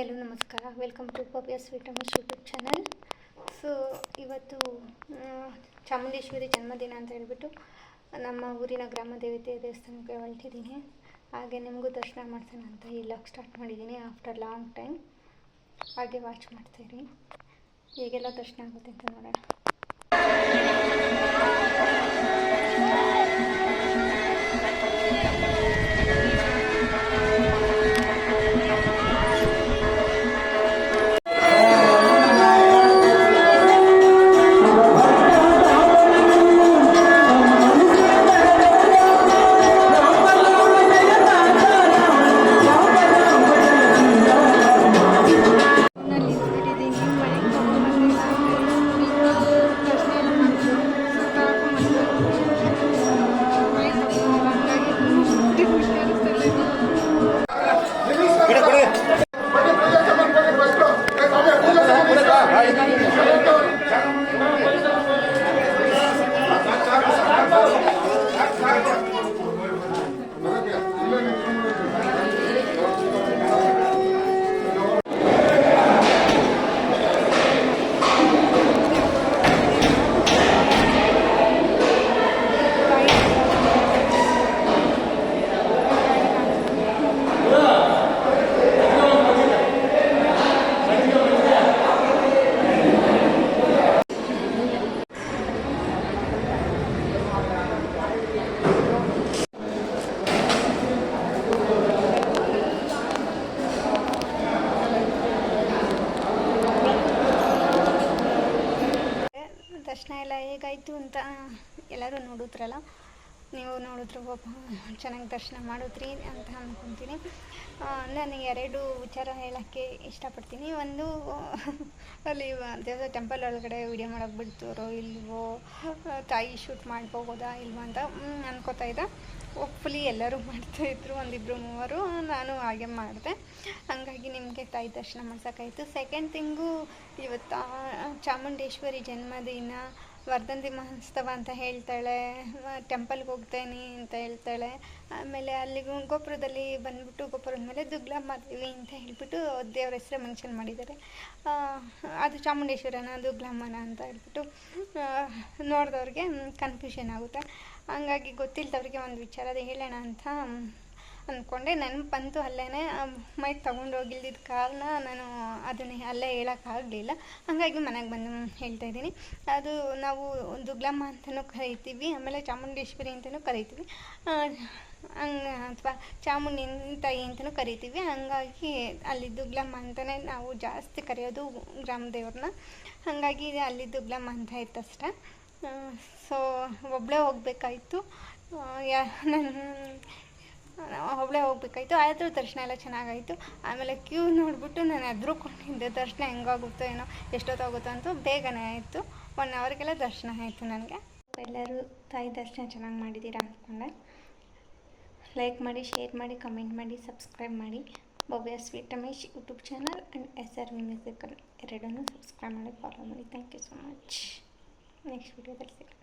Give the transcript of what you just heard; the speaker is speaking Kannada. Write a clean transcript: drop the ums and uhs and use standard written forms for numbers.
ಎಲ್ಲೂ ನಮಸ್ಕಾರ. Welcome to Bhavya sweet Ramesh YouTube channel. So ಇವತ್ತು ಚಾಮುಂಡೇಶ್ವರಿ ಜನ್ಮದಿನ ಅಂತ ಹೇಳ್ಬಿಟ್ಟು ನಮ್ಮ ಊರಿನ ಗ್ರಾಮ ದೇವತೆ ದೇವಸ್ಥಾನಕ್ಕೆ ಹೊರಟಿದ್ದೀನಿ. ಹಾಗೆ ನಿಮಗೂ ದರ್ಶನ ಮಾಡ್ಸೋಣ ಅಂತ ಈ ಲಾಗ್ ಸ್ಟಾರ್ಟ್ ಮಾಡಿದ್ದೀನಿ ಆಫ್ಟರ್ ಲಾಂಗ್ ಟೈಮ್. ಹಾಗೆ ವಾಚ್ ಮಾಡ್ತಾಯಿರಿ, ಹೇಗೆಲ್ಲ ದರ್ಶನ ಆಗುತ್ತೆ ಅಂತ ನೋಡೋಣ. ದರ್ಶನ ಎಲ್ಲ ಹೇಗಾಯಿತು ಅಂತ ಎಲ್ಲರೂ ನೋಡಿದ್ರಲ್ಲ, ನೀವು ನೋಡಿದ್ರು ಚೆನ್ನಾಗಿ ದರ್ಶನ ಮಾಡಿದ್ರಿ ಅಂತ ಅಂದ್ಕೊತೀನಿ. ನಾನು 2 ವಿಚಾರ ಹೇಳೋಕ್ಕೆ ಇಷ್ಟಪಡ್ತೀನಿ. ಒಂದು, ಅಲ್ಲಿ ದೇವರ ಟೆಂಪಲ್ ಒಳಗಡೆ ವೀಡಿಯೋ ಮಾಡೋಕ್ಕೆ ಬಿಡ್ತಾರೋ ಇಲ್ವೋ, ತಾಯಿ ಶೂಟ್ ಮಾಡ್ಬೋದಾ ಇಲ್ವೋ ಅಂತ ಅನ್ಕೋತಾ ಇದ್ದೆ. ಹೋಪ್ಫುಲಿ ಎಲ್ಲರೂ ಮಾಡ್ತಾಯಿದ್ರು, 1-2-3. ನಾನು ಹಾಗೆ ಮಾಡಿದೆ. ಹಾಗಾಗಿ ನಿಮಗೆ ತಾಯಿ ದರ್ಶನ ಮಾಡ್ಸೋಕ್ಕಾಯಿತು. ಸೆಕೆಂಡ್ ಥಿಂಗು, ಇವತ್ತು ಚಾಮುಂಡೇಶ್ವರಿ ಜನ್ಮದಿನ, ವರ್ಧಂತಿ ಮಹೋತ್ಸವ ಅಂತ ಹೇಳ್ತಾಳೆ, ಟೆಂಪಲ್ಗೆ ಹೋಗ್ತೇನೆ ಅಂತ ಹೇಳ್ತಾಳೆ. ಆಮೇಲೆ ಅಲ್ಲಿ ಗೋಪುರದಲ್ಲಿ ಬಂದುಬಿಟ್ಟು ಗೋಪುರದ ಮೇಲೆ ದುಗ್ಲ ಮಾಡ್ತೀವಿ ಅಂತ ಹೇಳ್ಬಿಟ್ಟು ದೇವ್ರ ಹೆಸರೇ ಮೆನ್ಷನ್ ಮಾಡಿದ್ದಾರೆ. ಅದು ಚಾಮುಂಡೇಶ್ವರನ ದುಗ್ಲಮ್ಮನ ಅಂತ ಹೇಳ್ಬಿಟ್ಟು ನೋಡಿದವ್ರಿಗೆ ಕನ್ಫ್ಯೂಷನ್ ಆಗುತ್ತೆ. ಹಂಗಾಗಿ ಗೊತ್ತಿಲ್ಲದವ್ರಿಗೆ ಒಂದು ವಿಚಾರದ ಹೇಳೋಣ ಅಂತ ಅಂದ್ಕೊಂಡೆ. ನೆನಪು ಬಂತು ಅಲ್ಲೇ. ಮೈಕ್ ತೊಗೊಂಡೋಗಿಲ್ದಿದ್ದ ಕಾರಣ ನಾನು ಅದನ್ನೇ ಅಲ್ಲೇ ಹೇಳೋಕ್ಕಾಗಲಿಲ್ಲ. ಹಾಗಾಗಿ ಮನೆಗೆ ಬಂದು ಹೇಳ್ತಾಯಿದ್ದೀನಿ. ಅದು ನಾವು ದುಗ್ಲಮ್ಮ ಅಂತಲೂ ಕರಿತೀವಿ, ಆಮೇಲೆ ಚಾಮುಂಡೇಶ್ವರಿ ಅಂತಲೂ ಕರಿತೀವಿ, ಅಥವಾ ಚಾಮುಂಡಿ ತಾಯಿ ಅಂತಲೂ ಕರಿತೀವಿ. ಹಾಗಾಗಿ ಅಲ್ಲಿ ದುಗ್ಲಮ್ಮ ಅಂತಲೇ ನಾವು ಜಾಸ್ತಿ ಕರೆಯೋದು ಗ್ರಾಮ ದೇವ್ರನ್ನ. ಹಾಗಾಗಿ ಅಲ್ಲಿ ದುಗ್ಲಮ್ಮ ಅಂತ ಇತ್ತಷ್ಟೆ. ಸೊ ಒಬ್ಬಳೇ ಹೋಗಬೇಕಾಯ್ತು, ಒಬ್ಬಳೇ ಹೋಗ್ಬೇಕಾಯ್ತು. ಆದರೂ ದರ್ಶನ ಎಲ್ಲ ಚೆನ್ನಾಗಾಯಿತು. ಆಮೇಲೆ ಕ್ಯೂ ನೋಡಿಬಿಟ್ಟು ನಾನು ಹೆದ್ರುಕೊಂಡಿದ್ದೆ, ದರ್ಶನ ಹೆಂಗಾಗುತ್ತೋ ಏನೋ, ಎಷ್ಟೊತ್ತಾಗುತ್ತೋ ಅಂತ. ಬೇಗನೆ ಆಯಿತು, 1 ಅವರ್ಗೆಲ್ಲ ದರ್ಶನ ಆಯಿತು ನನಗೆ. ಎಲ್ಲರೂ ತಾಯಿ ದರ್ಶನ ಚೆನ್ನಾಗಿ ಮಾಡಿದ್ದೀರಾ ಅಂದ್ಕೊಂಡೆ. ಲೈಕ್ ಮಾಡಿ, ಶೇರ್ ಮಾಡಿ, ಕಮೆಂಟ್ ಮಾಡಿ, ಸಬ್ಸ್ಕ್ರೈಬ್ ಮಾಡಿ. Bhavya sweet Ramesh YouTube channel and SRV musical ಎರಡನ್ನೂ ಸಬ್ಸ್ಕ್ರೈಬ್ ಮಾಡಿ, ಫಾಲೋ ಮಾಡಿ. Thank you so much. Next ವಿಡಿಯೋದಲ್ಲಿ ಸಿಗೋಣ.